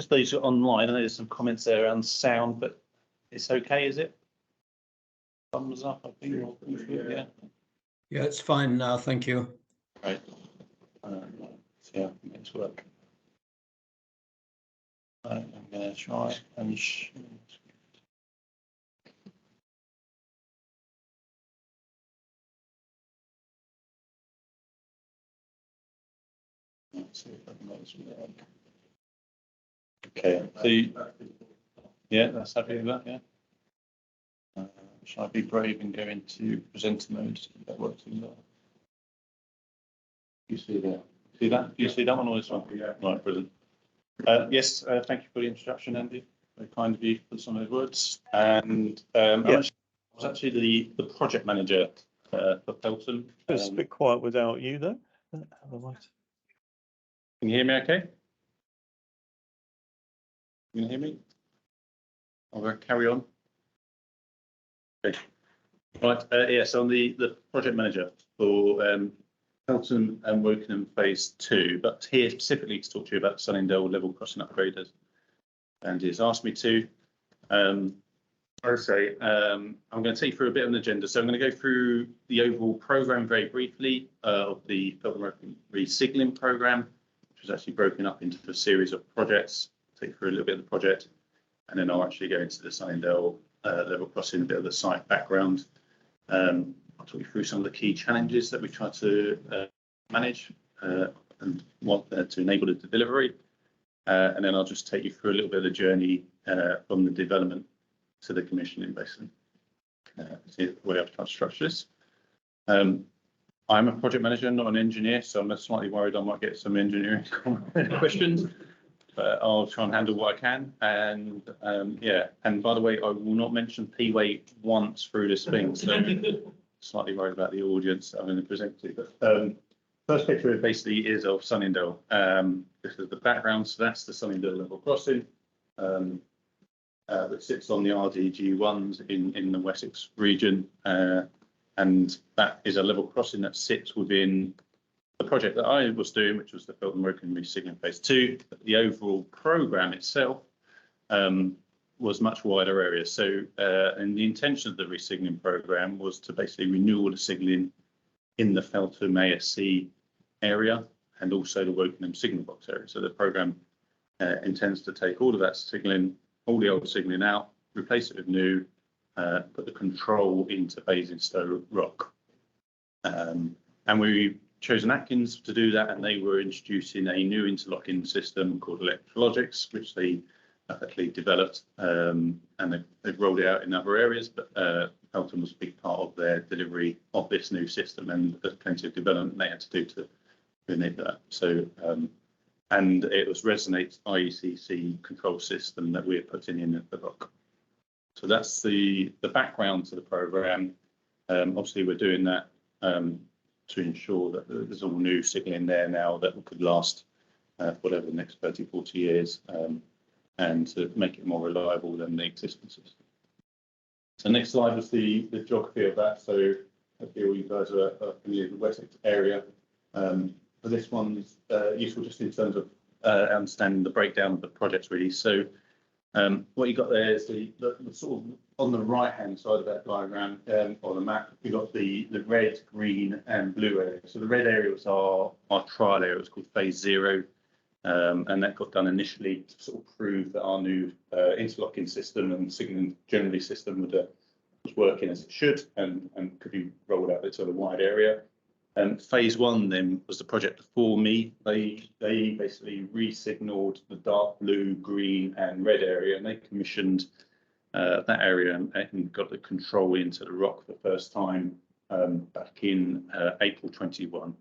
just those who are online, I know there's some comments there around sound, but it's okay, is it? Thumbs up, I think. Yeah. Yeah, it's fine now. Thank you. Right. Yeah, it's work. I'm going to try and let's see if I can make this work. Okay, so yeah, that's happy with that, yeah. Shall I be brave and go into presenter mode? See if that works in there. You see that? See that? Do you see that one or this one? Yeah. Right, brilliant. Yes, thank you for the introduction, Andy. Very kind of you for some of those words. And I was actually the project manager for Felton. It's a bit quiet without you, though. Can you hear me okay? Can you hear me? I'll carry on. Okay. Right, yes, I'm the project manager for Felton and Wokingham Phase 2, but here specifically to talk to you about Sunningdale level crossing upgraders. And he's asked me to. I'm going to take you through a bit of an agenda. So I'm going to go through the overall programme very briefly of the Felton Resignaling programme, which was actually broken up into a series of projects. Take you through a little bit of the project, and then I'll actually go into the Sunningdale level crossing, a bit of the site background. I'll talk you through some of the key challenges that we try to manage and want to enable the delivery. And then I'll just take you through a little bit of the journey from the development to the commissioning, basically. See the way I've tried to structure this. I'm a project manager, not an engineer, so I'm slightly worried I might get some engineering questions. But I'll try and handle what I can. And yeah, and by the way, I will not mention P-Way once through this thing. So slightly worried about the audience I'm going to present to. But first picture basically is of Sunningdale. This is the background. So that's the Sunningdale level crossing that sits on the RDG1s in the Wessex region. And that is a level crossing that sits within the project that I was doing, which was the Felton Wokingham Resignaling Phase 2. The overall programme itself was much wider areas. So, and the intention of the resignaling programme was to basically renew all the signalling in the Felton ASC area and also the Wokingham signal box area. So the programme intends to take all of that signalling, all the old signalling out, replace it with new, put the control into Basingstoke Rock. And we chosen Atkins to do that, and they were introducing a new interlocking system called Electrologics, which they actually developed, and they've rolled it out in other areas, but Felton was a big part of their delivery of this new system, and there's plenty of development they had to do to enable that. So, and it was Resonate's IECC control system that we're putting in at the Rock. So that's the background to the programme. Obviously, we're doing that to ensure that there's all new signalling there now that could last whatever the next 30, 40 years, and to make it more reliable than the existing system. So next slide was the geography of that. So I feel you guys are familiar with the Wessex area. For this one, is useful just in terms of understanding the breakdown of the projects really. So what you got there is the sort of on the right hand side of that diagram or the map, we've got the red, green and blue area. So the red area was our trial area. It was called Phase 0, and that got done initially to sort of prove that our new interlocking system and signalling generally system was working as it should and could be rolled out to the wide area. Phase 1 then was the project before me. They basically re-signalled the dark blue, green and red area, and they commissioned that area and got the control into the Rock for the first time back in April 21.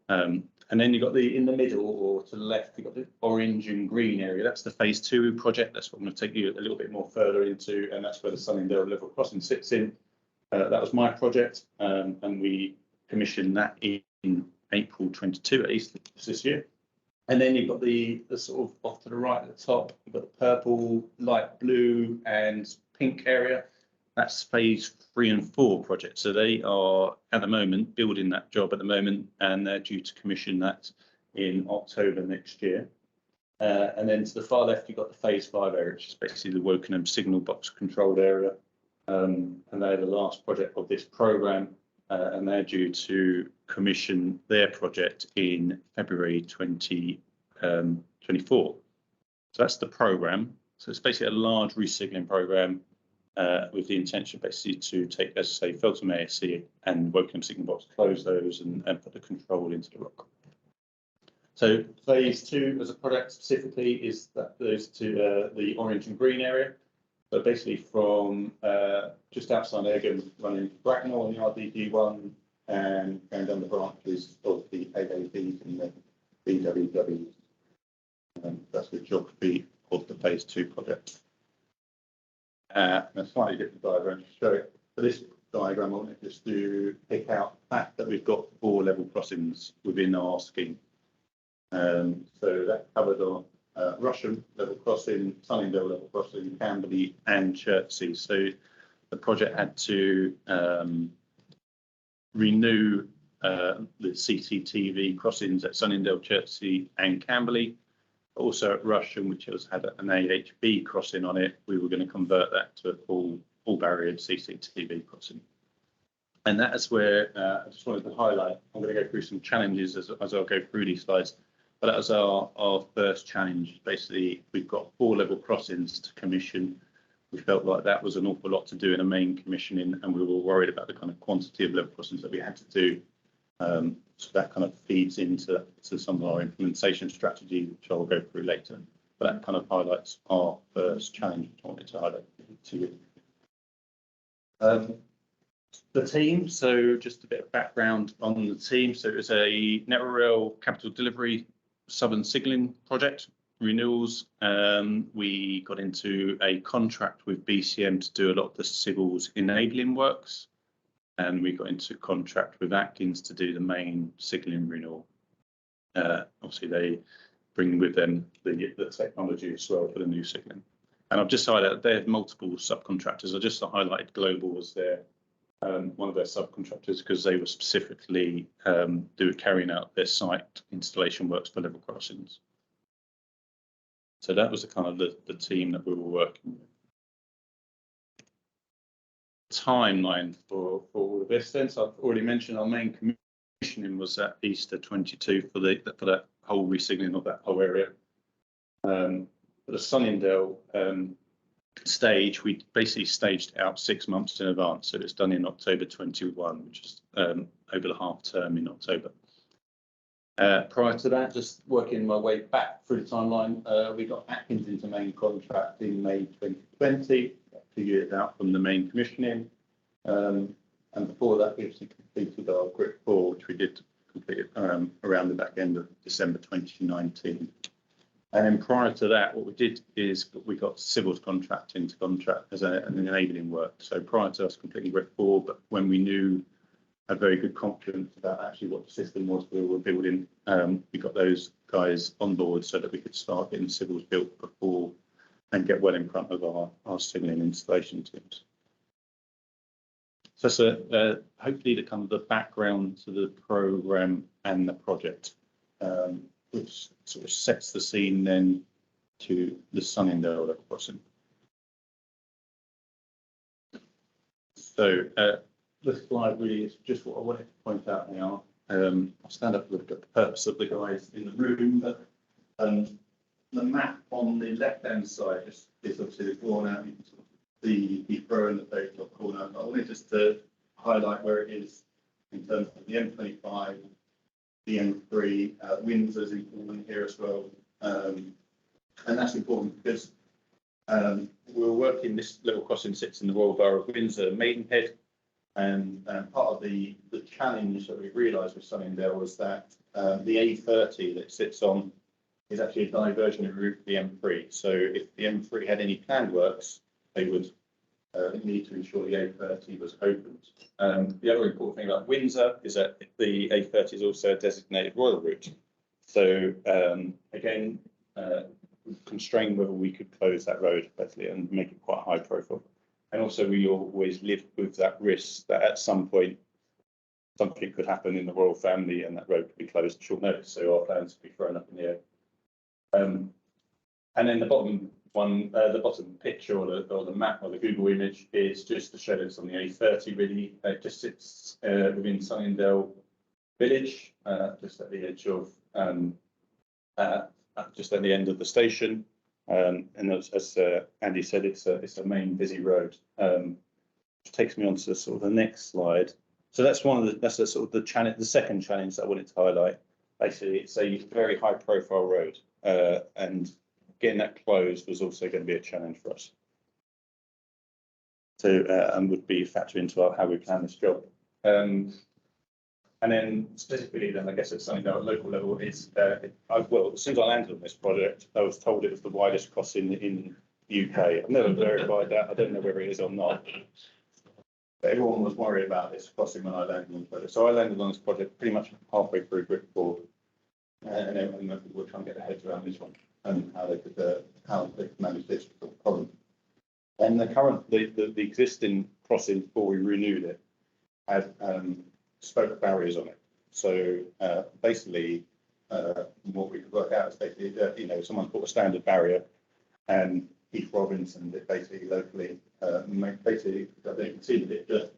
And then you've got in the middle or to the left, you've got the orange and green area. That's the Phase 2 project. That's what I'm going to take you a little bit more further into, and that's where the Sunningdale level crossing sits in. That was my project, and we commissioned that in April 22, at least this year. And then you've got the sort of off to the right at the top, you've got the purple, light blue and pink area. That's Phase 3 and 4 projects. So they are at the moment building that job at the moment, and they're due to commission that in October next year. And then to the far left, you've got the phase 5 area, which is basically the Wokingham signal box controlled area. And they're the last project of this programme, and they're due to commission their project in February 2024. So that's the programme. So it's basically a large resignaling programme with the intention basically to take, as I say, Feltham ASC and Wokingham signal box, close those and put the control into the rock. So phase 2 as a product specifically is that goes to the orange and green area. So basically from just outside Egham, running Bracknell on the RDD1 and going down the branches of the AAB and the BWW. That's the geography of the phase 2 project. And a slightly different diagram to show it. For this diagram, I wanted just to pick out the fact that we've got 4 level crossings within our scheme. So that covered our Russian level crossing, Sunningdale level crossing, Camberley and Chertsey. So the project had to renew the CCTV crossings at Sunningdale, Chertsey and Camberley. Also at Russian, which had an AHB crossing on it, we were going to convert that to a full barriered CCTV crossing. And that is where I just wanted to highlight, I'm going to go through some challenges as I'll go through these slides. But that was our first challenge. Basically, we've got 4 level crossings to commission. We felt like that was an awful lot to do in a main commissioning, and we were worried about the kind of quantity of level crossings that we had to do. So that kind of feeds into some of our implementation strategy, which I'll go through later. But that kind of highlights our first challenge, which I wanted to highlight to you. The team, so just a bit of background on the team. So it was a Network Rail capital delivery Southern Signalling project renewals. We got into a contract with BCM to do a lot of the civils enabling works, and we got into contract with Atkins to do the main signalling renewal. Obviously, they bring with them the technology as well for the new signalling. And I've just highlighted they have multiple subcontractors. I just highlighted Global as their one of their subcontractors because they were specifically carrying out their site installation works for level crossings. So that was the kind of the team that we were working with. Timeline for all of this. Since I've already mentioned, our main commissioning was at Easter 22 for that whole resignaling of that whole area. For the Sunningdale stage, we basically staged out 6 months in advance. So it's done in October 21, which is over the half term in October. Prior to that, just working my way back through the timeline, we got Atkins into main contract in May 2020, 2 years out from the main commissioning. And before that, we actually completed our Grip 4, which we did complete around the back end of December 2019. And then prior to that, what we did is we got civils contract into contract as an enabling work. So prior to us completing Grip 4, but when we knew, had very good confidence about actually what the system was we were building, we got those guys on board so that we could start getting civils built before and get well in front of our signalling installation teams. So that's hopefully the kind of the background to the programme and the project, which sort of sets the scene then to the Sunningdale level crossing. So this slide really is just what I wanted to point out now. I'll stand up and look at the purpose of the guys in the room. But, the map on the left-hand side is obviously the corner. You can sort of see Heathrow in the very top corner. I wanted just to highlight where it is in terms of the M25, the M3, Windsor's important here as well. And that's important because we're working, this level crossing sits in the Royal Borough of Windsor, Maidenhead. And part of the challenge that we realised with Sunningdale was that the A30 that sits on is actually a diversionary route for the M3. So if the M3 had any planned works, they would need to ensure the A30 was opened. The other important thing about Windsor is that the A30 is also a designated royal route. So again, constrained whether we could close that road basically and make it quite high profile. And also we always live with that risk that at some point something could happen in the royal family and that road could be closed at short notice. So our plans could be thrown up in the air. And then the bottom one, the bottom picture or the map or the Google image is just to show that it's on the A30 really. It just sits within Sunningdale village, just at the edge of, just at the end of the station. And as Andy said, it's a main busy road, which takes me on to sort of the next slide. So that's that's the sort of the challenge, the second challenge that I wanted to highlight. Basically, it's a very high profile road, and getting that closed was also going to be a challenge for us. So, and would be a factor into how we plan this job. And then specifically, then I guess at Sunningdale at local level is, well, as soon as I landed on this project, I was told it was the widest crossing in the UK. I've never verified that. I don't know whether it is or not. But everyone was worried about this crossing when I landed on the project. So I landed on this project pretty much halfway through Brickboard, and everyone were trying to get their heads around this one and how they could manage this problem. And the existing crossing before we renewed it had spoke barriers on it. So basically, what we could work out is basically that someone put a standard barrier, and Keith Robinson did basically locally basically I don't know if you can see the bit, but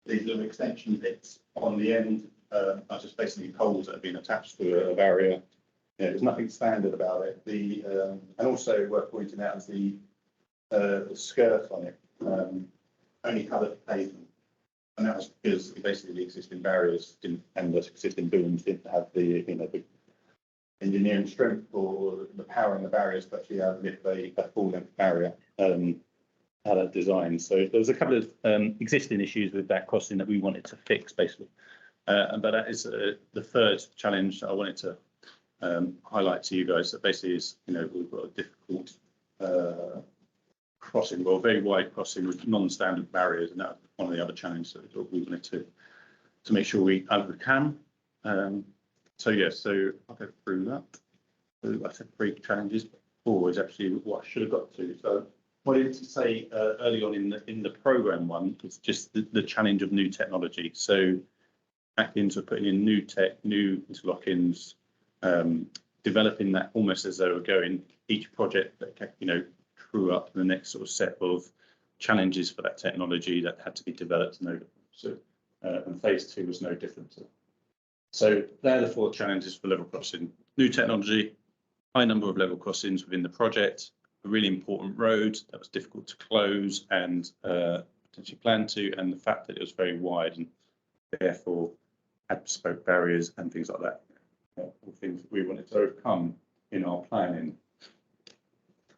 these little extension bits on the end are just basically poles that have been attached to a barrier. There's nothing standard about it. And also worth pointing out is the skirt on it only covered pavement. And that was because basically the existing barriers didn't, and the existing booms didn't have the the engineering strength or the power in the barriers to actually lift a full length barrier out of design. So there was a couple of existing issues with that crossing that we wanted to fix basically. But that is the third challenge that I wanted to highlight to you guys, that basically is we've got a difficult crossing, well, very wide crossing with non-standard barriers, and that's one of the other challenges that we wanted to make sure we overcome. So yeah, so I'll go through that. So I said 3 challenges. 4 is actually what I should have got to. So what I wanted to say early on in the program one is just the challenge of new technology. So back into putting in new tech, new interlockings, developing that almost as they were going. Each project that drew up the next sort of set of challenges for that technology that had to be developed and overcome. So and phase 2 was no different. So they're the 4 challenges for level crossing: new technology, high number of level crossings within the project, a really important road that was difficult to close and potentially plan to, and the fact that it was very wide and therefore had bespoke barriers and things like that. All things that we wanted to overcome in our planning.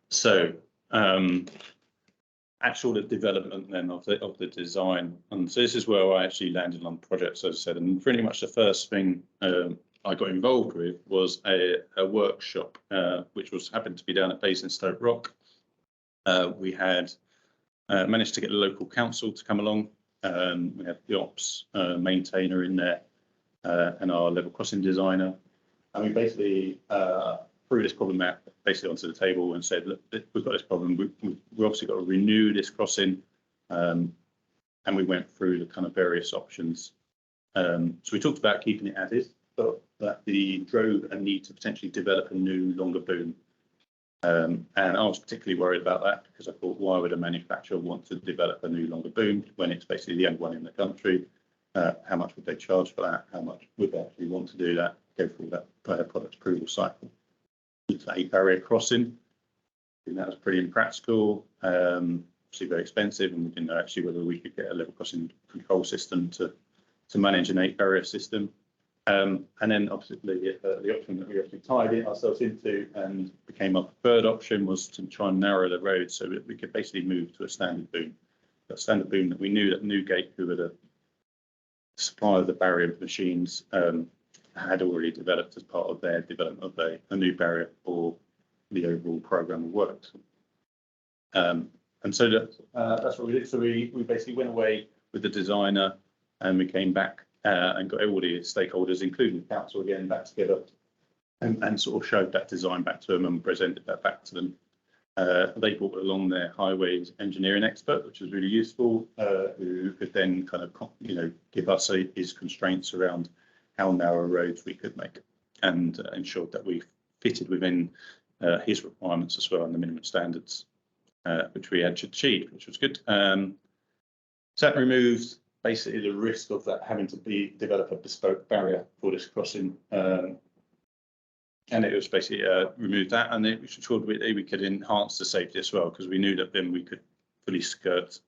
So actual development then of the design, and so this is where I actually landed on projects, as I said, and pretty much the first thing I got involved with was a workshop, which happened to be down at Basingstoke Rock. We had managed to get the local council to come along. We had the ops maintainer in there and our level crossing designer, and we basically threw this problem out basically onto the table and said, look, we've got this problem. We've obviously got to renew this crossing, and we went through the kind of various options. So we talked about keeping it as is, but that drove a need to potentially develop a new longer boom. And I was particularly worried about that because I thought, why would a manufacturer want to develop a new longer boom when it's basically the only one in the country? How much would they charge for that? How much would they actually want to do that? Go through that product approval cycle. It's a barrier crossing. I think that was pretty impractical, obviously very expensive, and we didn't know actually whether we could get a level crossing control system to manage an 8 barrier system. And then obviously the option that we actually tied ourselves into and became our preferred option was to try and narrow the road so that we could basically move to a standard boom. That standard boom that we knew that Newgate, who were the supplier of the barrier machines, had already developed as part of their development of a new barrier for the overall program of works. And so that's what we did. So we basically went away with the designer, and we came back and got all the stakeholders, including the council again, back together and sort of showed that design back to them and presented that back to them. They brought along their highways engineering expert, which was really useful, who could then kind of give us his constraints around how narrow roads we could make, and ensured that we fitted within his requirements as well and the minimum standards, which we had achieved, which was good. So that removed basically the risk of that having to develop a bespoke barrier for this crossing. And it was basically removed that, and it ensured we could enhance the safety as well, because we knew that then we could fully skirt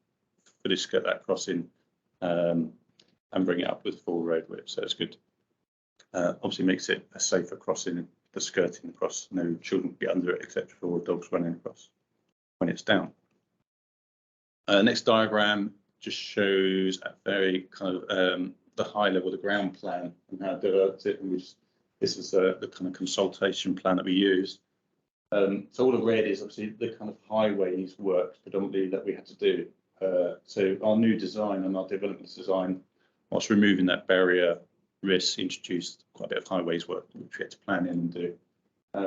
that crossing and bring it up with full road width. So it's good. Obviously makes it a safer crossing, the skirting across, no children get under it, etc., or dogs running across when it's down. Next diagram just shows a very kind of the high level, the ground plan, and how it developed it. And this is the kind of consultation plan that we use. So all the red is obviously the kind of highways work predominantly that we had to do. So our new design and our development design, whilst removing that barrier risk, introduced quite a bit of highways work, which we had to plan in and do.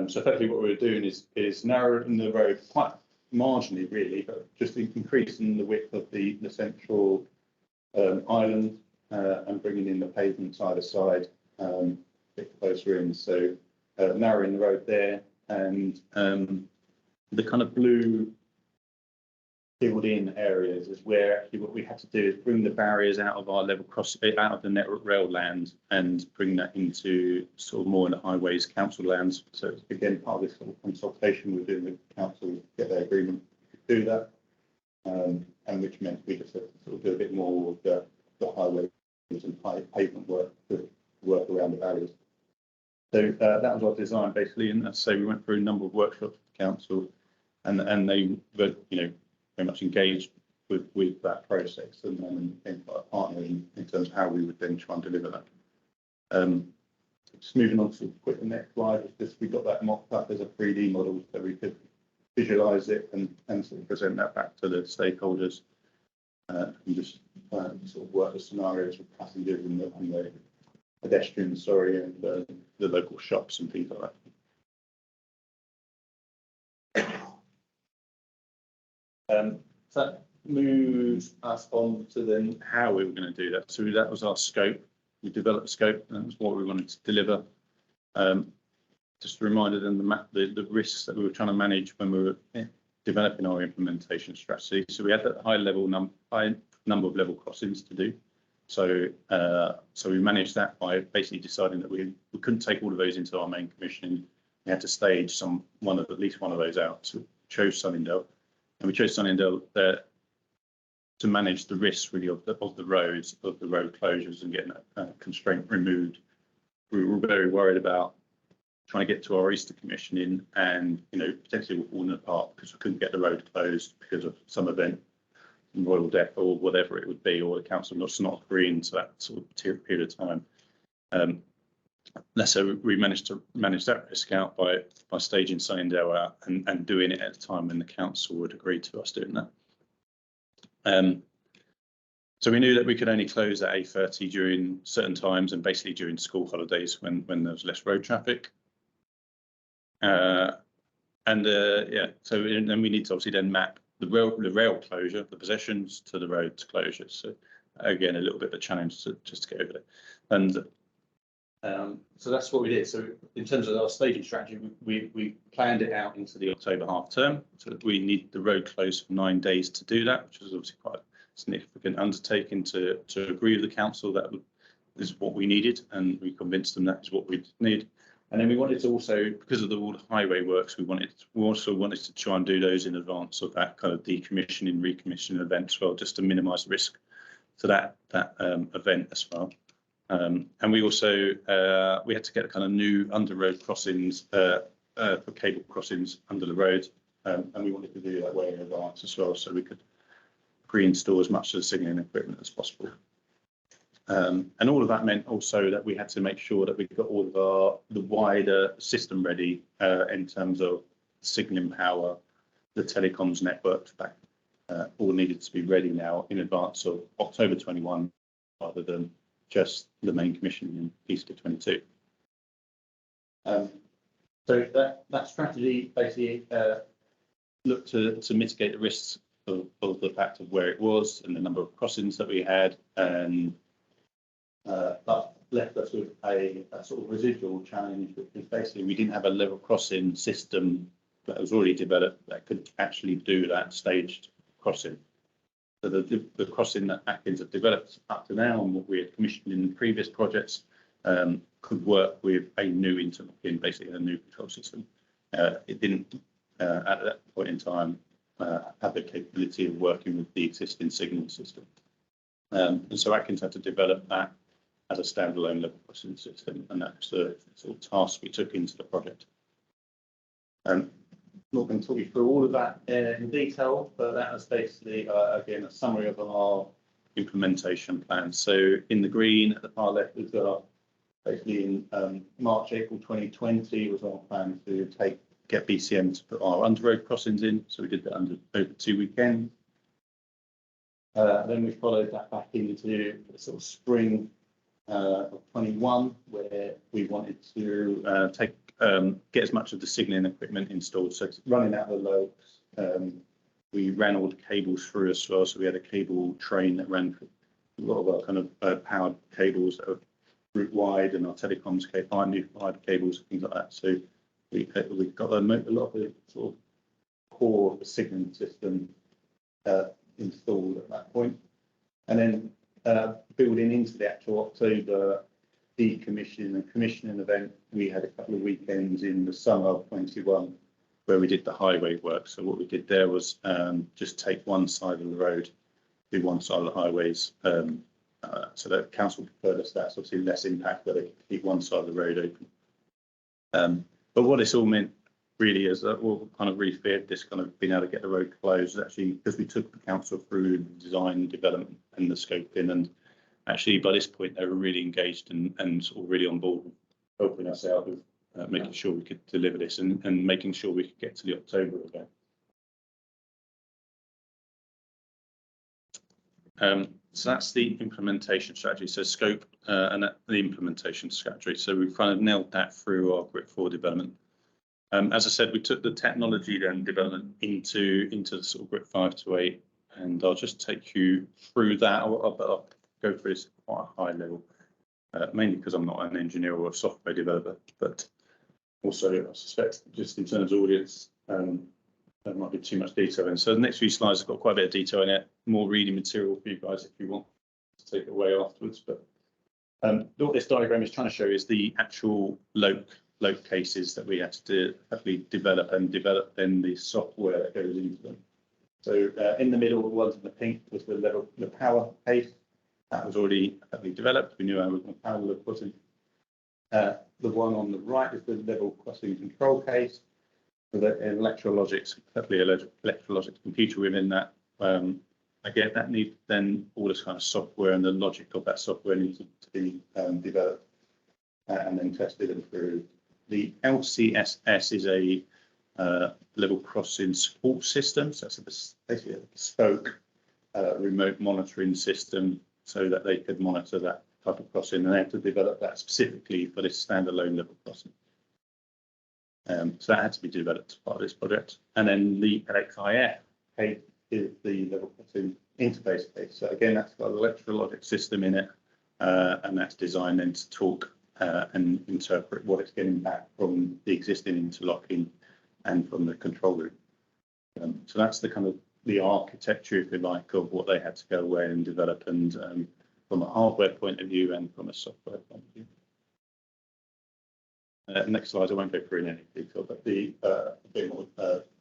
So effectively what we were doing is narrowing the road quite marginally, really, but just increasing the width of the central island and bringing in the pavements either side, a bit closer in. So narrowing the road there, and the kind of blue filled in areas is where actually what we had to do is bring the barriers out of our level cross, out of the network rail land, and bring that into sort of more in the highways council lands. So it's, again, part of this sort of consultation we're doing with council to get their agreement to do that, and which meant we just had to sort of do a bit more of the highways and pavement work to work around the barriers. So that was our design basically, and as I say, we went through a number of workshops with the council, and they were, you know, very much engaged with that process, and then became quite a partner in terms of how we would then try and deliver that. Just moving on to quick the next slide, just we got that mocked up as a 3D model so we could visualize it and sort of present that back to the stakeholders, and just sort of work the scenarios with passengers and the pedestrians, and the local shops and things like that. So that moves us on to then how we were going to do that. So that was our scope. We developed a scope, and that was what we wanted to deliver. Just a reminder then the risks that we were trying to manage when we were developing our implementation strategy. So we had that high number of level crossings to do. So so we managed that by basically deciding that we couldn't take all of those into our main commissioning. We had to stage at least one of those out. So we chose Sunningdale. And we chose Sunningdale there to manage the risks really of the roads, of the road closures and getting that constraint removed. We were very worried about trying to get to our Easter commissioning and, you know, potentially we're falling apart because we couldn't get the road closed because of some event, royal death or whatever it would be, or the council not agreeing to that sort of period of time. So we managed to manage that risk out by staging Sunningdale out and doing it at a time when the council would agree to us doing that. So we knew that we could only close at 8:30 during certain times and basically during school holidays when there was less road traffic. So then we need to obviously then map the rail closure, the possessions to the road closures. So again, a little bit of a challenge just to get over there. And so that's what we did. So in terms of our staging strategy, we planned it out into the October half term. So we need the road closed for 9 days to do that, which is obviously quite a significant undertaking to agree with the council that is what we needed, and we convinced them that is what we need. And then we wanted to also, because of all the highway works, we also wanted to try and do those in advance of that kind of decommissioning, recommissioning event as well, just to minimise risk to that event as well. And we also we had to get a kind of new under road crossings for cable crossings under the road, and we wanted to do that way in advance as well, so we could pre-install as much of the signalling equipment as possible. And all of that meant also that we had to make sure that we got all of the wider system ready in terms of signalling power, the telecoms networks back, all needed to be ready now in advance of October 21, rather than just the main commission in Easter 22. So that strategy basically looked to mitigate the risks of the fact of where it was and the number of crossings that we had, and but left us with a sort of residual challenge, which is basically we didn't have a level crossing system that was already developed that could actually do that staged crossing. So the crossing that Atkins had developed up to now and what we had commissioned in previous projects could work with a new interlocking, basically a new control system. It didn't at that point in time have the capability of working with the existing signal system. And so Atkins had to develop that as a standalone level crossing system, and that's the sort of task we took into the project. I'm not going to talk you through all of that in detail, but that was basically, again, a summary of our implementation plan. So in the green at the far left, we've got basically in March, April 2020 was our plan to get BCM to put our underroad crossings in. So we did that over 2 weekends. Then we followed that back into the sort of spring of 21, where we wanted to get as much of the signalling equipment installed. So it's running out of the locks. We ran all the cables through as well. So we had a cable train that ran a lot of our kind of powered cables that are route wide, and our telecoms new fiber cables and things like that. So we got a lot of the sort of core of the signalling system installed at that point. And then building into the actual October decommissioning and commissioning event, we had a couple of weekends in the summer of 21 where we did the highway work. So what we did there was just take one side of the road, do one side of the highways. So the council preferred us that's obviously less impact, where they could keep one side of the road open. But what this all meant really is that we'll kind of really feared this kind of being able to get the road closed, actually, because we took the council through the design, development and the scoping, and actually by this point they were really engaged and sort of really on board with helping us out with making sure we could deliver this and making sure we could get to the October event. So that's the implementation strategy. So scope and the implementation strategy. So we've kind of nailed that through our Grit 4 development. As I said, we took the technology then development into the sort of Grit 5 to 8, and I'll just take you through that. I'll go through this at quite a high level, mainly because I'm not an engineer or a software developer, but also I suspect just in terms of audience, there might be too much detail in. So the next few slides have got quite a bit of detail in it, more reading material for you guys if you want to take it away afterwards. But what this diagram is trying to show is the actual loc cases that we had to develop then the software that goes into them. So in the middle, the ones in the pink was the power case. That was already developed. We knew how we were going to power the crossing. The one on the right is the level crossing control case. So the electrologics computer within that. Again, that needs then all this kind of software, and the logic of that software needs to be developed and then tested and improved. The LCSS is a level crossing support system. So it's basically a bespoke remote monitoring system so that they could monitor that type of crossing, and they had to develop that specifically for this standalone level crossing. So that had to be developed as part of this project. And then the LXIF case is the level crossing interface case. So again, that's got an electrologic system in it, and that's designed then to talk and interpret what it's getting back from the existing interlocking and from the control room. So that's the kind of the architecture, if you like, of what they had to go away and develop, and from a hardware point of view and from a software point of view. Next slide, I won't go through in any detail, but a bit more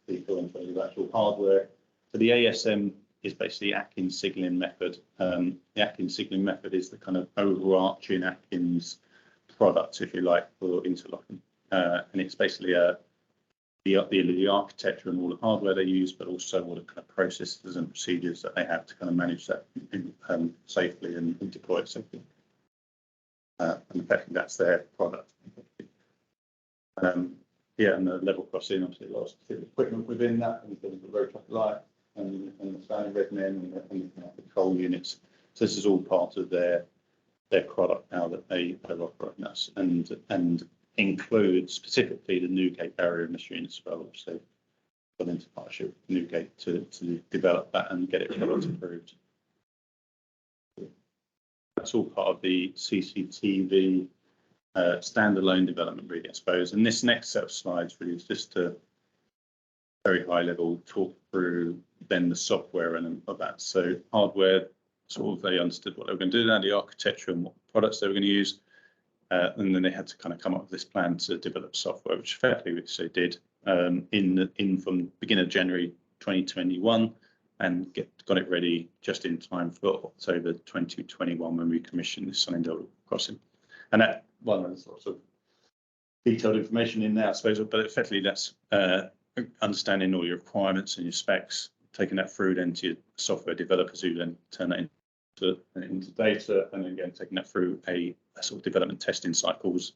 detail in terms of actual hardware. So the ASM is basically Atkins signaling method. The Atkins signaling method is the kind of overarching Atkins product, if you like, for interlocking. And it's basically the architecture and all the hardware they use, but also all the kind of processes and procedures that they have to kind of manage that safely and deploy it safely. And effectively, that's their product. Yeah, and the level crossing, obviously, a lot of specific equipment within that, and the road traffic light and the standing red men and the control units. So this is all part of their product now that they're operating us, and includes specifically the Newgate barrier machine as well, which they've got into partnership with Newgate to develop that and get it product approved. That's all part of the CCTV standalone development, really, I suppose. And this next set of slides really is just to very high level talk through then the software and of that. So hardware, sort of they understood what they were going to do, the architecture and what products they were going to use. And then they had to kind of come up with this plan to develop software, which they did from beginning of January 2021, and got it ready just in time for October 2021 when we commissioned the Sunningdale crossing. And that one has lots of detailed information in there, I suppose, but effectively that's understanding all your requirements and your specs, taking that through then to your software developers who then turn that into data, and then again taking that through a sort of development testing cycles,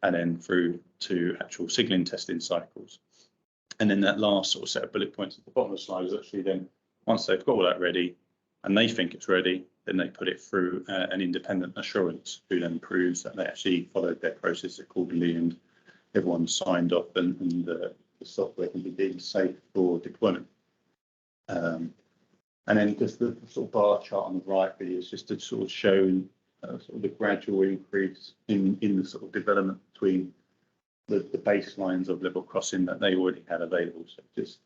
and then through to actual signalling testing cycles. And then that last sort of set of bullet points at the bottom of the slide is actually then, once they've got all that ready and they think it's ready, then they put it through an independent assurance who then proves that they actually followed their process accordingly and everyone's signed off, and the software can be deemed safe for deployment. And then just the sort of bar chart on the right really is just to sort of show sort of the gradual increase in the sort of development between the baselines of level crossing that they already had available. So just,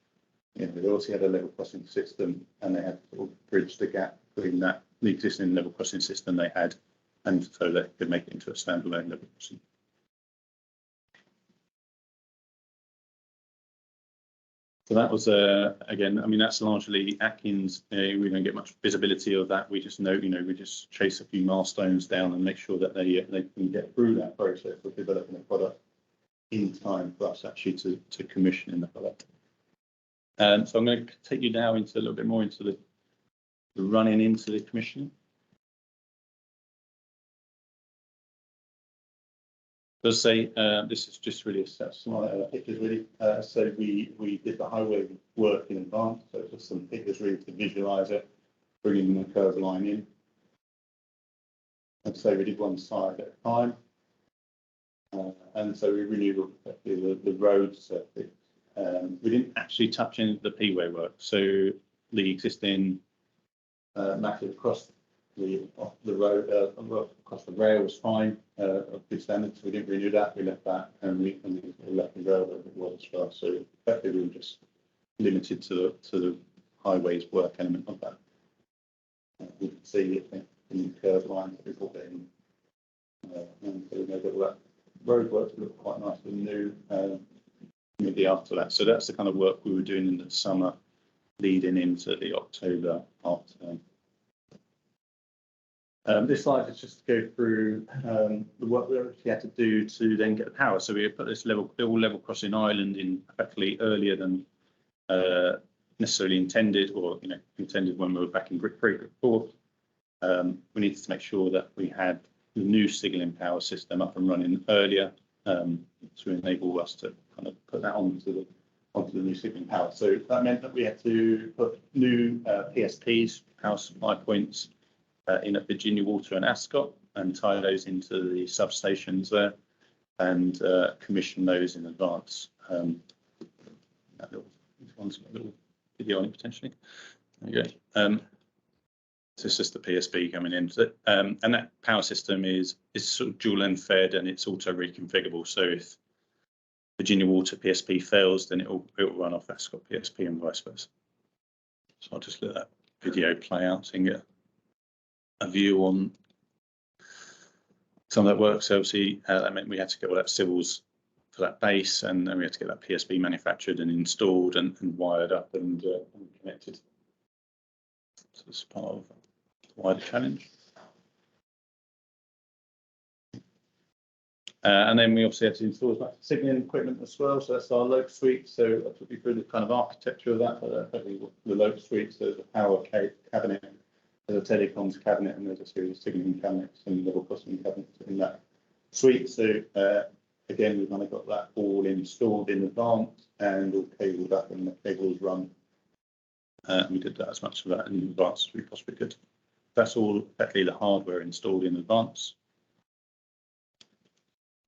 you know, they also had a level crossing system, and they had to sort of bridge the gap between that, the existing level crossing system they had, and so they could make it into a standalone level crossing. So that was, again, I mean, that's largely Atkins. We don't get much visibility of that. We just know, you know, we just chase a few milestones down and make sure that they can get through that process of developing a product in time for us actually to commission the product. So I'm going to take you now into a little bit more into the running into the commissioning. Let's say this is just really a set of slide pictures really. So we did the highway work in advance, so just some pictures really to visualize it, bringing the curve line in. And so we did one side at a time. And so we really looked at the road surface. We didn't actually touch any of the P-way work. So the existing massive across the road, across the rail was fine, of good standards. We didn't renew that. We left that, and we left the rail as it was as well. So effectively, we were just limited to the highways work element of that. You can see it in the curve lines that we put in, and so we know that all that road work looked quite nice and new immediately after that. So that's the kind of work we were doing in the summer, leading into the October half term. This slide is just to go through the work we actually had to do to then get the power. So we put this level crossing island in effectively earlier than necessarily intended, or intended when we were back in Brick Creek before. We needed to make sure that we had the new signalling power system up and running earlier to enable us to kind of put that onto the new signalling power. So that meant that we had to put new PSPs, power supply points, in at Virginia Water and Ascot, and tie those into the substations there, and commission those in advance. This one's got a little video on it potentially. There you go. So it's just the PSP coming into it, and that power system is sort of dual end fed, and it's auto reconfigurable. So if Virginia Water PSP fails, then it'll run off Ascot PSP and vice versa. So I'll just let that video play out and get a view on some of that work. So obviously that meant we had to get all that civils for that base, and then we had to get that PSP manufactured and installed and wired up and connected. So it's part of the wider challenge. And then we obviously had to install as much signalling equipment as well. So that's our local suite. So I took you through the kind of architecture of that, but the local suite, so there's a power cabinet, there's a telecoms cabinet, and there's a series of signalling cabinets and level crossing cabinets in that suite. So again, we've kind of got that all installed in advance and all cabled up, and the cables run. We did that as much of that in advance as we possibly could. That's all effectively the hardware installed in advance.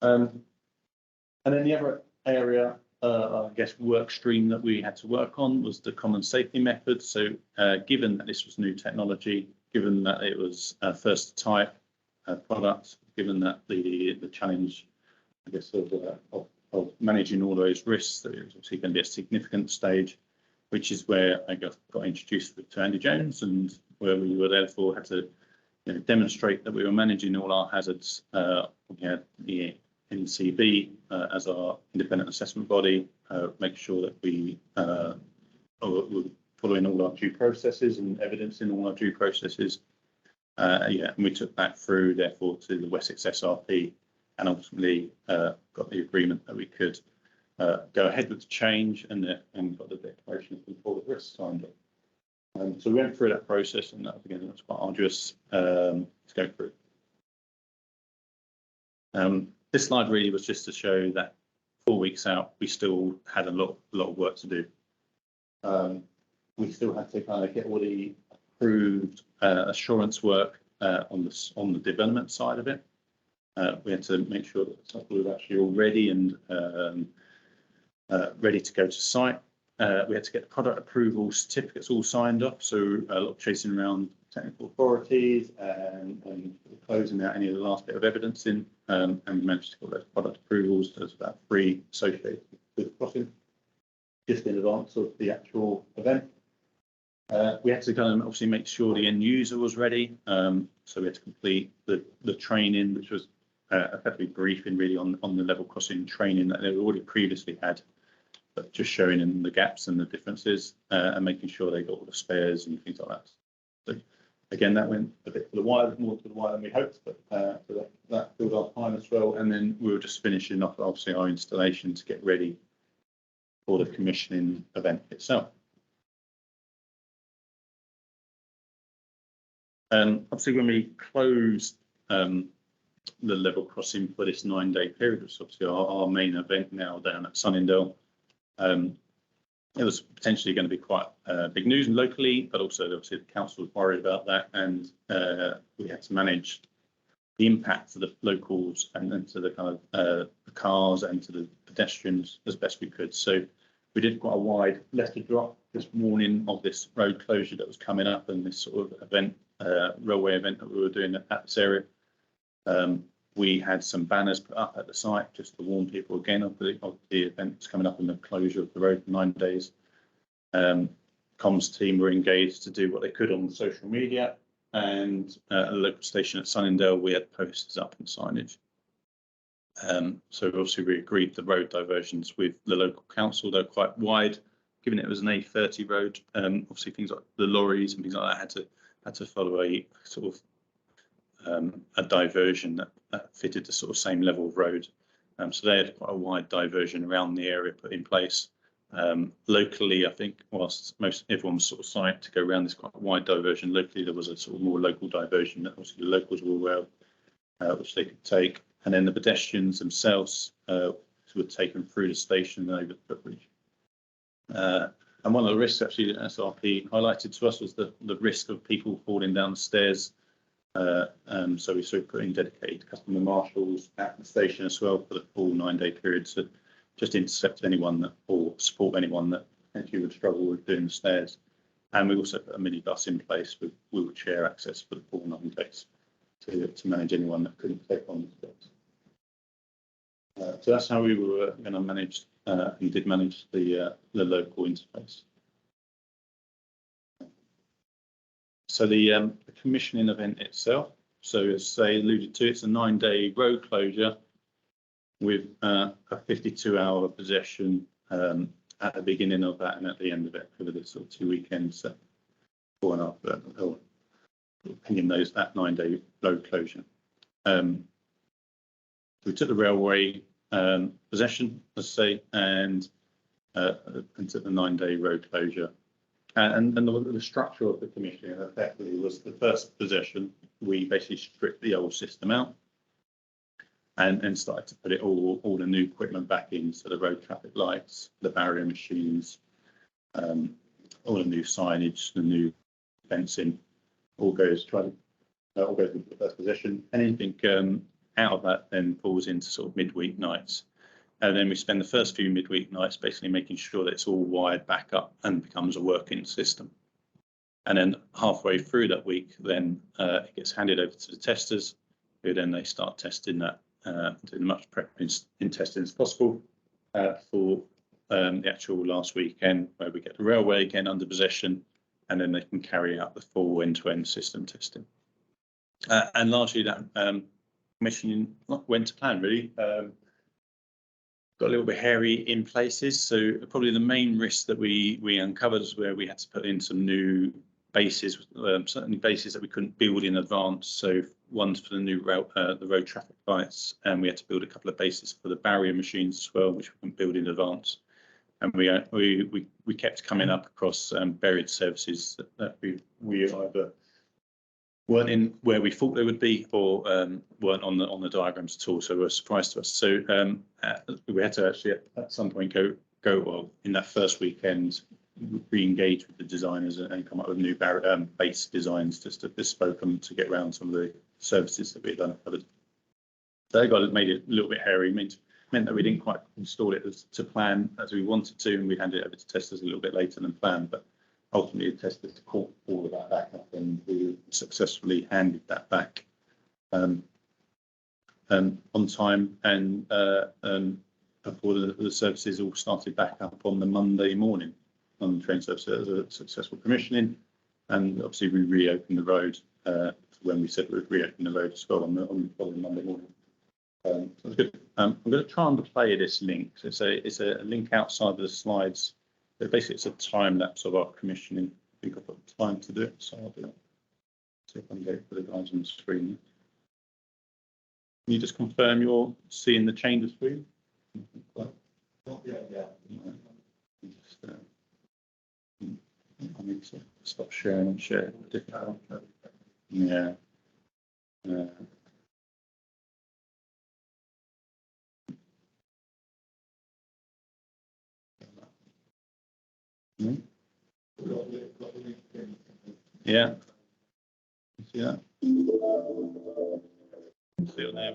And then the other area, I guess, work stream that we had to work on was the common safety method. So given that this was new technology, given that it was first type product, given that the challenge, I guess, of of managing all those risks. That it was obviously going to be a significant stage, which is where I got introduced to Andy Jones, and where we were therefore had to demonstrate that we were managing all our hazards. We had the NCB as our independent assessment body, make sure that we were following all our due processes and evidencing all our due processes. And we took that through, therefore, to the Wessex SRP, and ultimately got the agreement that we could go ahead with the change, and got the declaration of control of risk signed up. So we went through that process, and that again was quite arduous to go through. This slide really was just to show that 4 weeks out, we still had a lot of work to do. We still had to kind of get all the approved assurance work on the development side of it. We had to make sure that the stuff was actually all ready and ready to go to site. We had to get the product approval certificates all signed off, so a lot of chasing around technical authorities and closing out any of the last bit of evidence in, and we managed to get those product approvals. There's about 3 associated with the crossing just in advance of the actual event. We had to kind of obviously make sure the end user was ready, so we had to complete the training, which was effectively briefing really on the level crossing training that they already previously had, but just showing them the gaps and the differences, and making sure they got all the spares and things like that. So again, that went a bit more to the wire than we hoped, but so that filled our time as well. And then we were just finishing off obviously our installation to get ready for the commissioning event itself. Obviously, when we closed the level crossing for this 9-day period, which is obviously our main event now down at Sunningdale, it was potentially going to be quite big news locally, but also obviously the council was worried about that, and we had to manage the impact to the locals and then to the kind of the cars and to the pedestrians as best we could. So we did quite a wide letter drop this morning of this road closure that was coming up, and this sort of event, railway event that we were doing at this area. We had some banners put up at the site just to warn people again of the event that's coming up and the closure of the road for 9 days. Comms team were engaged to do what they could on social media, and at a local station at Sunningdale, we had posters up and signage. So obviously we agreed the road diversions with the local council. They're quite wide, given it was an A30 road. Obviously things like the lorries and things like that had to follow a sort of a diversion that fitted the sort of same level of road. So they had quite a wide diversion around the area put in place. Locally, I think, whilst everyone was sort of psyched to go around this quite wide diversion, locally there was a sort of more local diversion that obviously the locals were aware of, which they could take. And then the pedestrians themselves were taken through the station and over the footbridge. And one of the risks actually that SRP highlighted to us was the risk of people falling down the stairs. So we sort of put in dedicated customer marshals at the station as well for the full 9-day period to just intercept anyone that, or support anyone that potentially would struggle with doing the stairs. And we also put a minibus in place with wheelchair access for the full 9 days to manage anyone that couldn't take on the stairs. So that's how we were going to manage and did manage the local interface. So the commissioning event itself, so as I alluded to, it's a 9-day road closure with a 52-hour possession at the beginning of that and at the end of it for the sort of 2 weekends, 4.5 opinion those that 9-day road closure. We took the railway possession, let's say, and took the 9-day road closure. And the structure of the commissioning effectively was the first possession. We basically stripped the old system out and started to put it all the new equipment back in, so the road traffic lights, the barrier machines, all the new signage, the new fencing, all goes into the first possession. Anything out of that then falls into sort of midweek nights. And then we spend the first few midweek nights basically making sure that it's all wired back up and becomes a working system. And then halfway through that week, then it gets handed over to the testers, who then they start testing that, doing as much prep in testing as possible, for the actual last weekend, where we get the railway again under possession, and then they can carry out the full end-to-end system testing. And largely that commissioning went to plan, really. Got a little bit hairy in places, so probably the main risk that we uncovered is where we had to put in some new bases, certainly bases that we couldn't build in advance. So one's for the new the road traffic lights, and we had to build a couple of bases for the barrier machines as well, which we couldn't build in advance. And we kept coming up across buried services that we either weren't in where we thought they would be, or weren't on the diagrams at all, so were a surprise to us. So we had to actually at some point go well in that first weekend, re-engage with the designers and come up with new base designs just to bespoke them to get around some of the services that we had uncovered. So that made it a little bit hairy. Meant that we didn't quite install it to plan as we wanted to, and we handed it over to testers a little bit later than planned. But ultimately, the testers caught all of that back up, and we successfully handed that back on time, and before the services all started back up on the Monday morning on the train service. It was a successful commissioning, and obviously we reopened the road when we said we'd reopen the road as well on the following Monday morning. So it's good. I'm going to try and play this link. So it's a link outside of the slides. So basically, it's a time lapse of our commissioning. I think I've got time to do it, so I'll do it. See if I can get it for the guys on the screen. Can you just confirm you're seeing the changes for you? Yeah. I need to stop sharing and share. Yeah. Yeah. See that? See on there,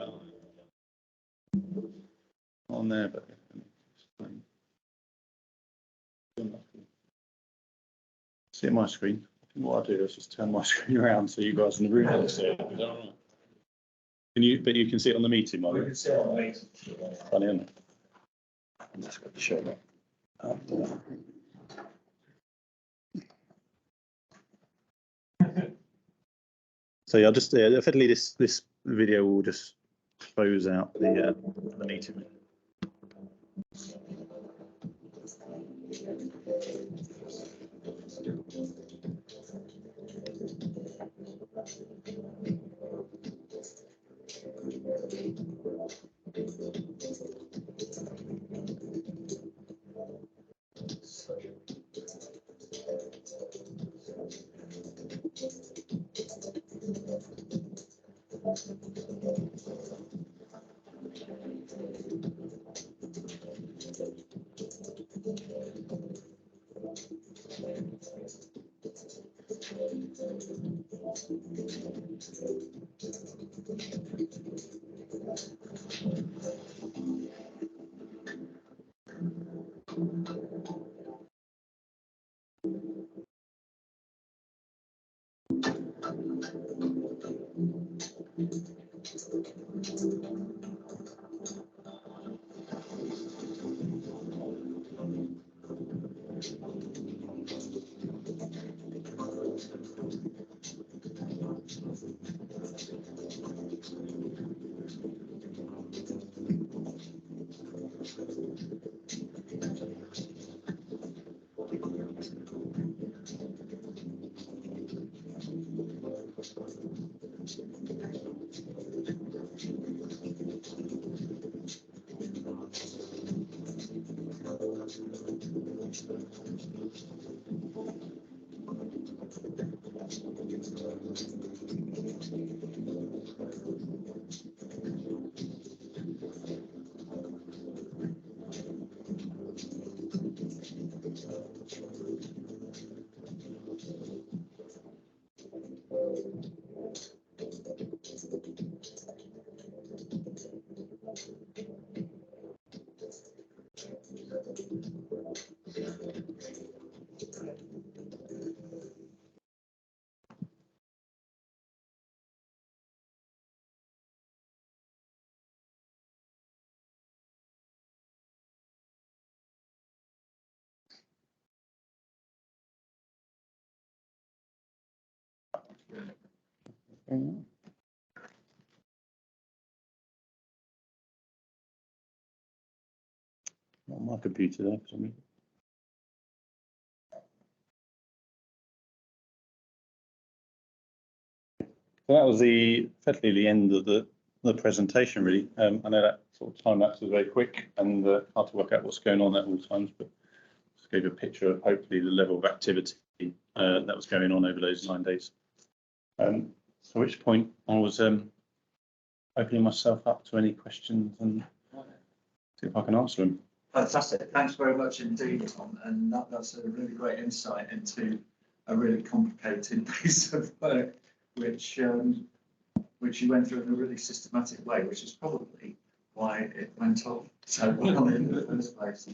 on there, but see my screen. I think what I'll do is just turn my screen around so you guys in the room can see it. Can you? But you can see it on the meeting, Molly. You can see it on the meeting. Funny, isn't it? I'm just going to show that. So yeah, I'll just effectively this video will just close out the meeting. Not on my computer there for some reason. So that was effectively the end of the presentation, really. I know that sort of time lapse was very quick and hard to work out what's going on at all times, but just gave a picture of hopefully the level of activity that was going on over those 9 days. At which point I was opening myself up to any questions and see if I can answer them. Fantastic. Thanks very much indeed, Tom. And that's a really great insight into a really complicated piece of work, which you went through in a really systematic way, which is probably why it went off so well in the first place.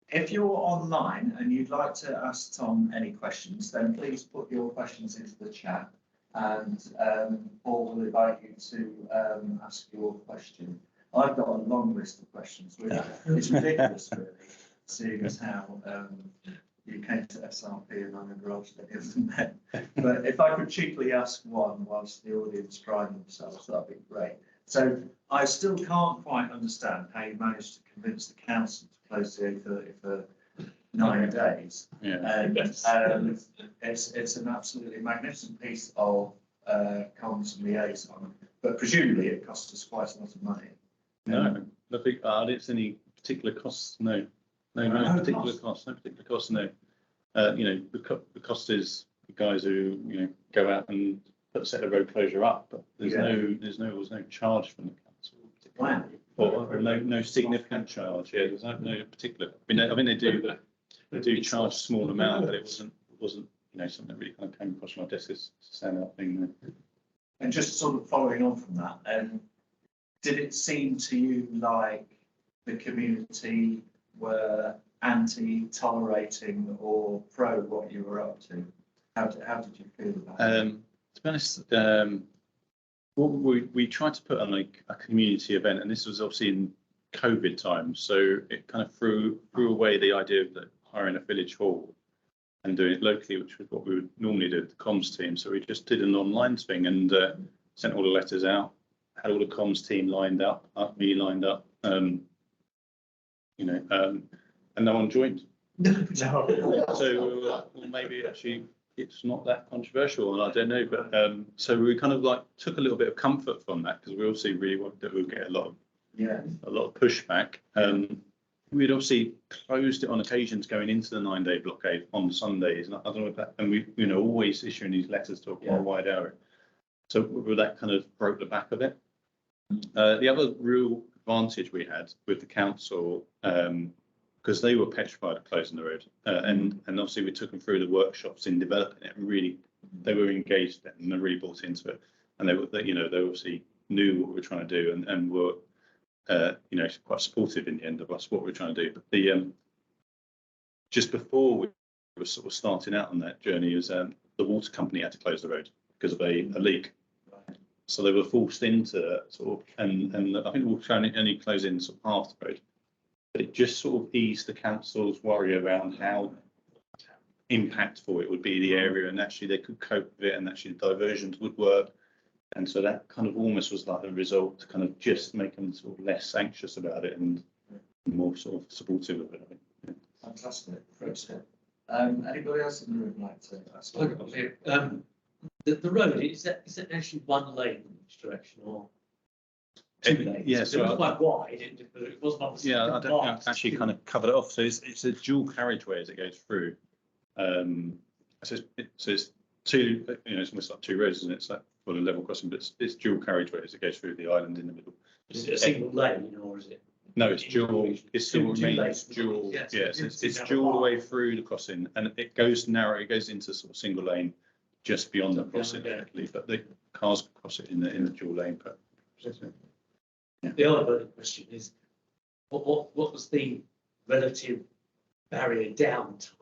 If you're online and you'd like to ask Tom any questions, then please put your questions into the chat, and Paul will invite you to ask your question. I've got a long list of questions, which is ridiculous, really, seeing as how you came to SRP and I'm engrossed in it. But if I could cheaply ask one whilst the audience pride themselves, that'd be great. So I still can't quite understand how you managed to convince the council to close the A30 for 9 days. Yeah. And it's an absolutely magnificent piece of comms and liaison, but presumably it cost us quite a lot of money. No, nothing. It's any particular costs? No, no particular costs. No particular costs. No. The cost is the guys who go out and put a set of road closure up, but there's no charge from the council. Wow. Or no significant charge. Yeah, there's no particular. I mean they do charge a small amount, but it wasn't something that really kind of came across my desk as a standout thing. And just sort of following on from that, did it seem to you like the community were anti-tolerating or pro what you were up to? How did you feel about it? To be honest, we tried to put on like a community event, and this was obviously in COVID times, so it kind of threw away the idea of hiring a village hall and doing it locally, which was what we would normally do with the comms team. So we just did an online thing and sent all the letters out, had all the comms team lined up, me lined up, and no one joined. So well, maybe actually it's not that controversial, and I don't know, but so we kind of like took a little bit of comfort from that, because we obviously really wanted that we'd get a lot of pushback. We'd obviously closed it on occasions going into the 9-day blockade on Sundays, and I don't know if that, and we always issuing these letters to a quite wide area. So that kind of broke the back of it. The other real advantage we had with the council, because they were petrified of closing the road, and obviously we took them through the workshops in developing it. And really, they were engaged and they really bought into it, and they obviously knew what we were trying to do, and were quite supportive in the end of us what we were trying to do. But just before we were sort of starting out on that journey, was the water company had to close the road because of a leak. So they were forced into sort of, and I think we were trying to only close in sort of half the road. But it just sort of eased the council's worry around how impactful it would be the area, and actually they could cope with it, and actually the diversions would work. And so that kind of almost was like a result to kind of just make them sort of less anxious about it and more sort of supportive of it, I think. Yeah. Fantastic. Great stuff. Anybody else in the room like to ask? The road, is that actually one lane in each direction, or two lanes? Yeah, so it was quite wide, but it wasn't on the yeah, I don't think I've actually kind of covered it off. So it's a dual carriageway as it goes through. So it's two, it's almost like two roads, isn't it? It's like for a level crossing, but it's dual carriageway as it goes through the island in the middle. Is it a single lane, or is it? No, it's dual. It still two remains lanes. dual. Yes, Yes, it's dual all the way through the crossing, and it goes narrow. It goes into sort of single lane just beyond the crossing, actually, but the cars cross it in the dual lane. But The other question is, what was the relative barrier downtime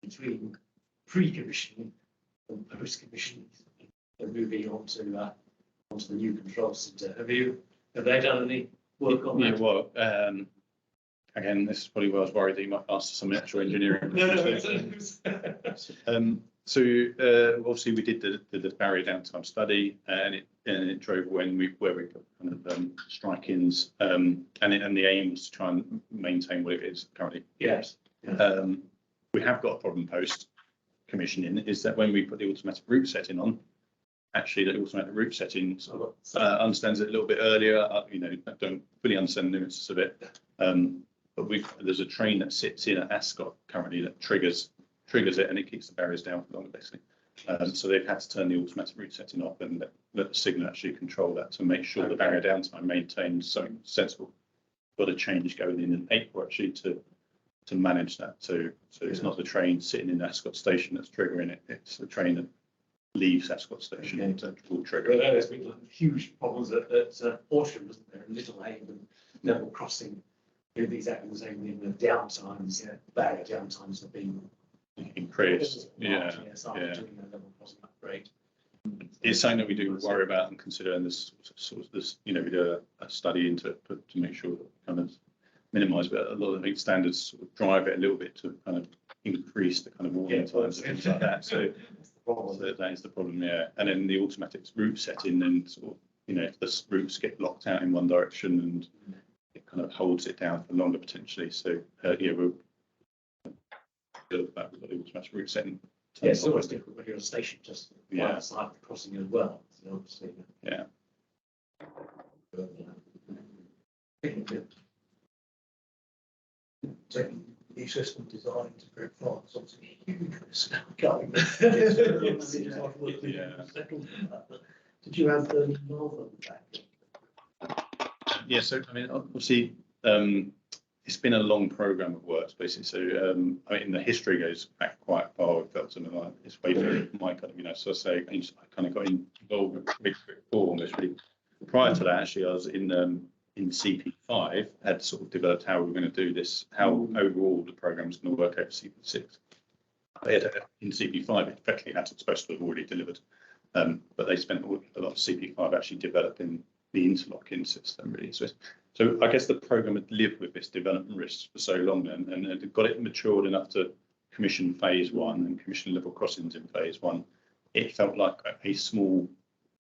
between pre-commissioning and post-commissioning and moving on to the new control centre? Have they done any work on that? Yeah, well, again, this is probably where I was worried that you might ask some actual engineering. Obviously we did the barrier downtime study, and it drove where we got kind of strike-ins, and the aim was to try and maintain what it is currently. Yes. We have got a problem post commissioning, is that when we put the automatic route setting on, actually the automatic route setting sort of understands it a little bit earlier. I don't fully understand the nuances of it, but there's a train that sits in at Ascot currently that triggers it, and it keeps the barriers down for longer, basically. So they've had to turn the automatic route setting off and let the signal actually control that to make sure the barrier downtime maintains something sensible. Got a change going in April actually to manage that. So it's not the train sitting in Ascot station that's triggering it. It's the train that leaves Ascot station that will trigger But it. there's been huge problems at Horsham, wasn't there? Little Haven, level crossing, do exactly the same thing with downtimes. Barrier downtimes have been Increased. after doing a level crossing upgrade. It's something that we do worry about and consider, and this sort of we do a study into it to make sure that we kind of minimise, but a lot of the standards sort of drive it a little bit to kind of increase the kind of warning times and things like that. So that is the problem, yeah. And then the automatic route setting, then sort of, if the routes get locked out in one direction, and it kind of holds it down for longer potentially. So we'll build that with the automatic route setting. Yeah, it's always difficult when you're on a station just Yeah. outside the crossing as well. So obviously, Yeah. Taking the system design to group farms, obviously huge risk going. Did you have the northern back? Yeah, so I mean, obviously, it's been a long program of works, basically. So, I mean, the history goes back quite far with Felton, and it's way through my kind of, so I say, I kind of got involved with Big Four almost really. Prior to that, actually, I was in CP5, had sort of developed how we were going to do this, how overall the program was going to work over CP6. In CP5, it effectively had supposed to have already delivered, but they spent a lot of CP5 actually developing the interlocking system, really. So I guess the program had lived with this development risk for so long, and got it matured enough to commission phase 1 and commission level crossings in phase 1. It felt like a small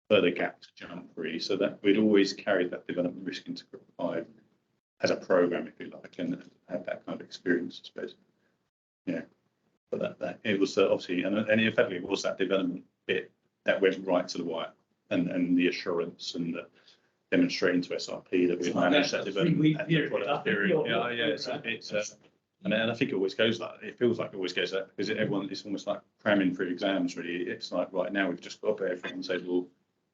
further gap to jump, really, so that we'd always carried that development risk into Group 5 as a program, if you like, and had that kind of experience, I suppose. Yeah, but that it was obviously, and effectively it was that development bit that went right to the wire, and the assurance and the demonstrating to SRP that we've managed that development at the product period. And I think it always goes like, it feels like it always goes that, because everyone, it's almost like cramming through exams, really. It's like, right now we've just got to everything and say, well,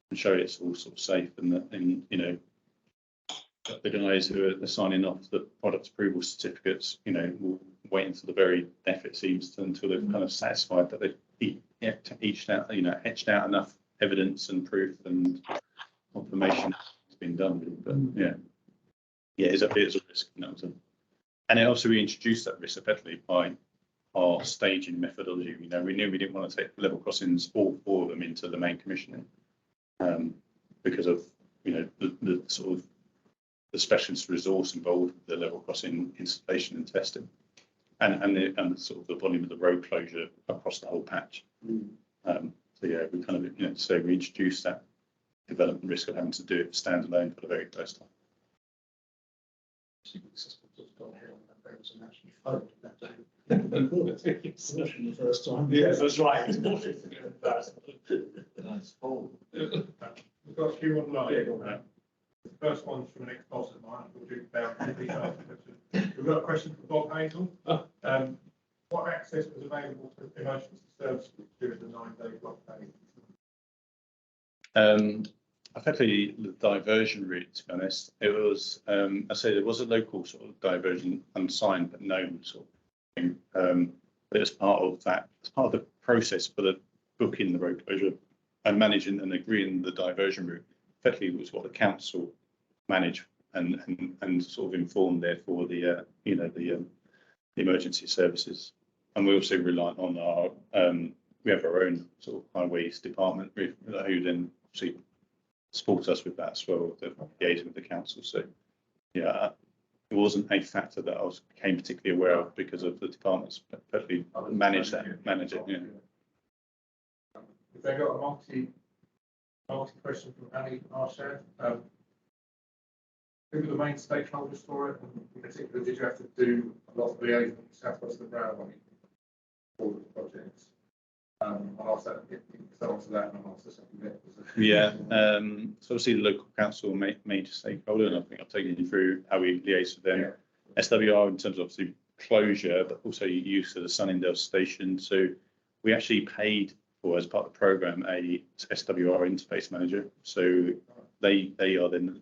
and show it's all sort of safe, and the guys who are signing off the product approval certificates, will wait until the very death, it seems, until they've kind of satisfied that they've etched out enough evidence and proof and confirmation has been done. But it is a risk. And then also we introduced that risk effectively by our staging methodology. We knew we didn't want to take level crossings, all 4 of them, into the main commissioning, because of the sort of the specialist resource involved with the level crossing installation and testing, and sort of the volume of the road closure across the whole patch. We kind of so we introduced that development risk of having to do it standalone for the very first time. Especially the first time. yes, that's right. Nice fall. We've got a few online. The first one's from an ex-boss of mine. We'll do about we've got a question from Bob Hazel. What access was available to emergency services during the 9-day blockade? Effectively, the diversion route, to be honest, it was, I say there was a local sort of diversion, unsigned but known sort of thing. But it was part of that, it's part of the process for the booking the road closure and managing and agreeing the diversion route. Effectively, was what the council managed and sort of informed, therefore, the emergency services. And we also rely on our, we have our own sort of highways department who then obviously support us with that as well, the liaison with the council. So it wasn't a factor that I became particularly aware of, because of the departments perfectly manage it. They got a multi question from Ali Arshad. Who were the main stakeholders for it? And in particular, did you have to do a lot of liaison with South West Railway for the projects? I'll ask that, so answer that, and I'll answer the second bit. Yeah, so obviously the local council major stakeholder, and I think I've taken you through how we liaise with them. Yeah. SWR in terms of obviously closure, but also use of the Sunningdale station. So we actually paid for, as part of the programme, a SWR interface manager. So they are then,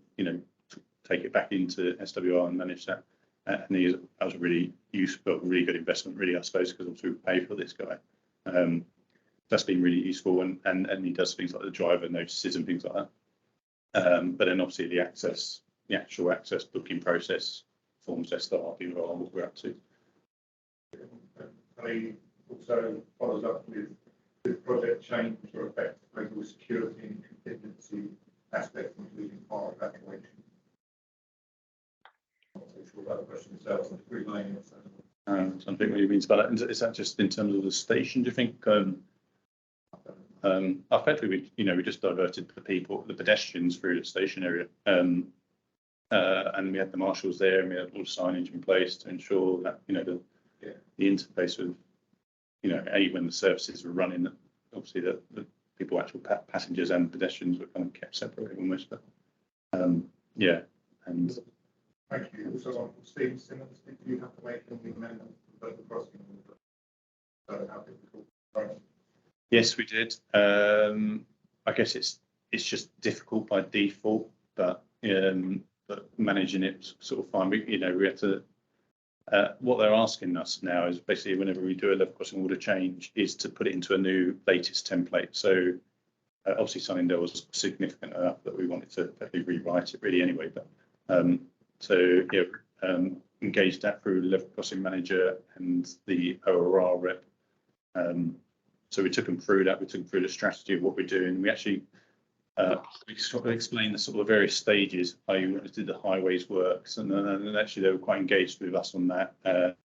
take it back into SWR and manage that. And that was a really useful, really good investment, really, I suppose, because obviously we pay for this guy. That's been really useful, and he does things like the driver notices and things like that. But then obviously the actual access booking process forms their start, what we're up to. He also follows up with project change or affect local security and contingency aspects, including fire evacuation. Not so sure about the question itself, so it's relaying it. So I think what you mean by that, is that just in terms of the station, do you think? Effectively, we just diverted the pedestrians through the station area. And we had the marshals there, and we had all the signage in place to ensure that, the interface with, when the services were running, obviously the people, actual passengers and pedestrians were kind of kept separate almost. But, and Thank you. Also, on Steve Simmons, did you have to make any amendment to the crossing? How difficult? yes, we did. I guess it's just difficult by default, but managing it sort of fine. We have to. What they're asking us now is basically whenever we do a level crossing order change, is to put it into a new latest template. So obviously Sunningdale was significant enough that we wanted to rewrite it really anyway. But engaged that through the level crossing manager and the ORR rep. So we took them through that. We took them through the strategy of what we're doing. We actually we sort of explained the sort of various stages how you wanted to do the highways works, and actually they were quite engaged with us on that. And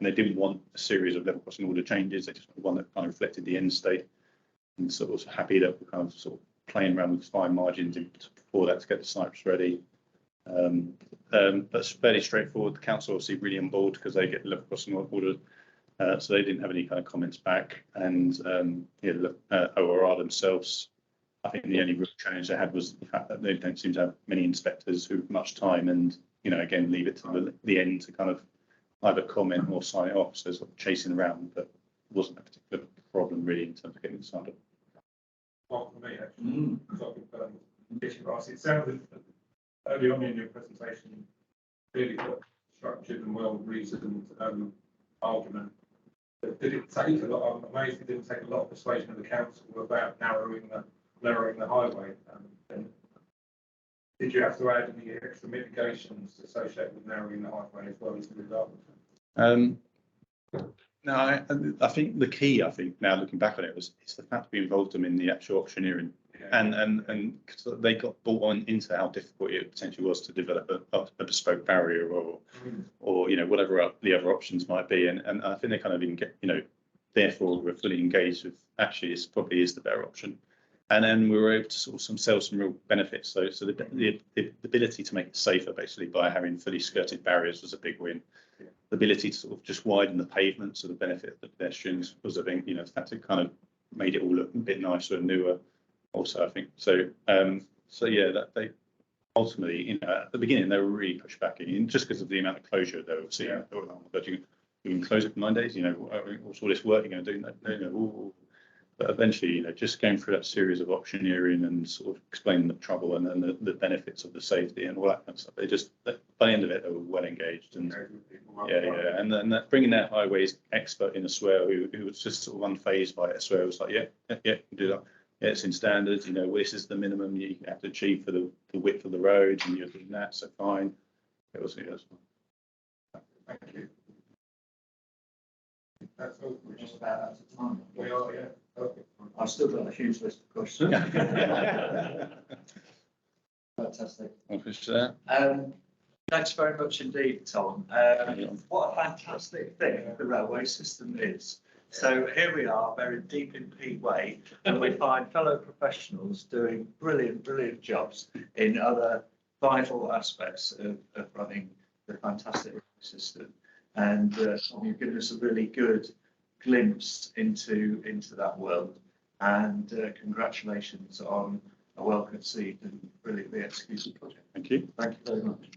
they didn't want a series of level crossing order changes. They just wanted one that kind of reflected the end state, and sort of happy that we're kind of sort of playing around with fine margins before that to get the sites ready. That's fairly straightforward. The council obviously really on board because they get level crossing order. So they didn't have any kind of comments back, and ORR themselves, I think the only real challenge they had was the fact that they don't seem to have many inspectors who have much time, and again leave it to the end to kind of either comment or sign it off. So sort of chasing around, but it wasn't a particular problem really in terms of getting it signed up. Well, for me, actually, because it sounded early on in your presentation really structured and well reasoned argument. Did it take a lot? I'm amazed it didn't take a lot of persuasion of the council about narrowing the highway. And did you have to add any extra mitigations associated with narrowing the highway as well as the result? No, I think the key, now looking back on it, it's the fact we involved them in the actual auctioneering, and they got brought on into how difficult it potentially was to develop a bespoke barrier or whatever the other options might be, and I think they kind of even get therefore we're fully engaged with actually this probably is the better option, and then we were able to sort of sell some real benefits. So the ability to make it safer basically by having fully skirted barriers was a big win. The ability to sort of just widen the pavement, so the benefit of the pedestrians was a thing. The fact it kind of made it all look a bit nicer and newer. Also, I think so. That they ultimately, at the beginning they were really pushed back in just because of the amount of closure they were seeing. Oh my God, you can close it for 9 days. What's all this work you're going to do? No. But eventually, just going through that series of auctioneering and sort of explaining the trouble and then the benefits of the safety and all that kind of stuff. They just, by the end of it, they were well engaged. And and then bringing that highways expert in as well, who was just sort of unfazed by it as well. It was like, you can do that. Yeah, it's in standards. This is the minimum you have to achieve for the width of the road, and you're doing that, so fine. It was fine. Thank you. That's all. We're just about out of time. We are, yeah. Okay. I've still got a huge list of questions. Fantastic. Thanks very much indeed, Tom. What a fantastic thing the railway system is. So here we are, buried deep in Peat Way, and we find fellow professionals doing brilliant jobs in other vital aspects of running the fantastic system. And you've given us a really good glimpse into that world. And congratulations on a well conceived and brilliantly executed project. Thank you. Thank you very much.